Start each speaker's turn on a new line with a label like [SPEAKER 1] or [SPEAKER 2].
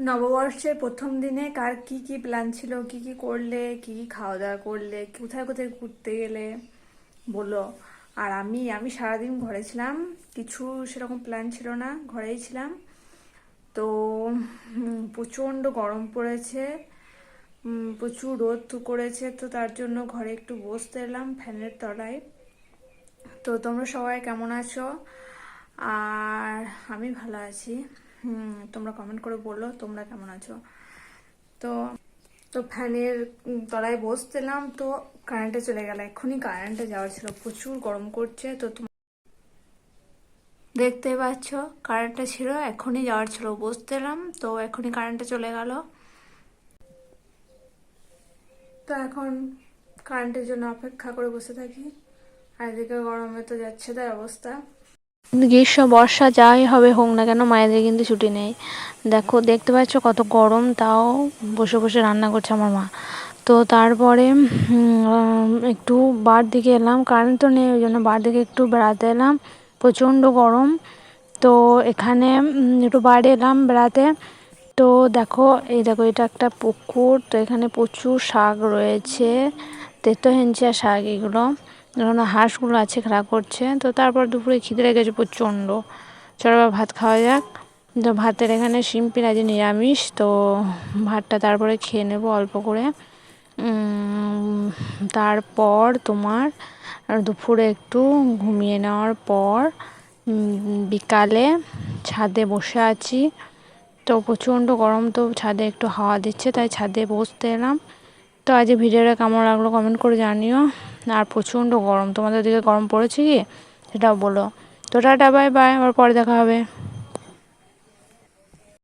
[SPEAKER 1] নববর্ষের প্রথম দিনে কার কি কি প্ল্যান ছিল, কি কি করলে, কি কি খাওয়া দাওয়া করলে, কোথায় কোথায় ঘুরতে গেলে বলো। আর আমি সারাদিন ঘরে ছিলাম, কিছু সেরকম প্ল্যান ছিল না, ঘরেই ছিলাম। তো প্রচণ্ড গরম পড়েছে, প্রচুর রোদ করেছে, তো তার জন্য ঘরে একটু বসতে এলাম ফ্যানের তলায়। তো তোমরা সবাই কেমন আছো? আর আমি ভালো আছি। তোমরা কমেন্ট করে বলো তোমরা কেমন আছো। তো তো ফ্যানের তলায় বসছিলাম, তো কারেন্টে চলে গেল। এক্ষুনি কারেন্টে যাওয়ার ছিল, প্রচুর গরম করছে। তো দেখতে পাচ্ছ কারেন্টটা ছিল, এখনই যাওয়ার ছিল, বসছিলাম, তো এখনই কারেন্টটা চলে গেল। তো এখন কারেন্টের জন্য অপেক্ষা করে বসে থাকি। আর এদিকে গরমে তো যাচ্ছে তাই অবস্থা।
[SPEAKER 2] গ্রীষ্ম বর্ষা যাই হবে হোক না কেন, মায়েদের কিন্তু ছুটি নেই। দেখো, দেখতে পাচ্ছ কত গরম, তাও বসে বসে রান্না করছে আমার মা। তো তারপরে একটু বার দিকে এলাম, কারেন্ট তো নেই, ওই জন্য বার দিকে একটু বেড়াতে এলাম। প্রচণ্ড গরম। তো এখানে একটু বাইরে এলাম বেড়াতে। তো দেখো, এই দেখো, এটা একটা পুকুর। তো এখানে প্রচুর শাক রয়েছে, তেতো হেঞ্চিয়া শাক এগুলো। এখানে হাঁসগুলো আছে, খেলা করছে। তো তারপর দুপুরে খিদে লেগেছে প্রচণ্ড, চলো এবার ভাত খাওয়া যাক। তো ভাতের এখানে সিম্পল আছে, নিরামিষ। তো ভাতটা তারপরে খেয়ে নেবো অল্প করে। তারপর তোমার দুপুরে একটু ঘুমিয়ে নেওয়ার পর বিকালে ছাদে বসে আছি। তো প্রচণ্ড গরম, তো ছাদে একটু হাওয়া দিচ্ছে, তাই ছাদে বসতে এলাম। তো আজ ভিডিওটা কেমন লাগলো কমেন্ট করে জানিও। আর প্রচণ্ড গরম, তোমাদের দিকে গরম পড়েছে কি সেটাও বলো। তো টাটা, বাই বাই, আবার পরে দেখা হবে।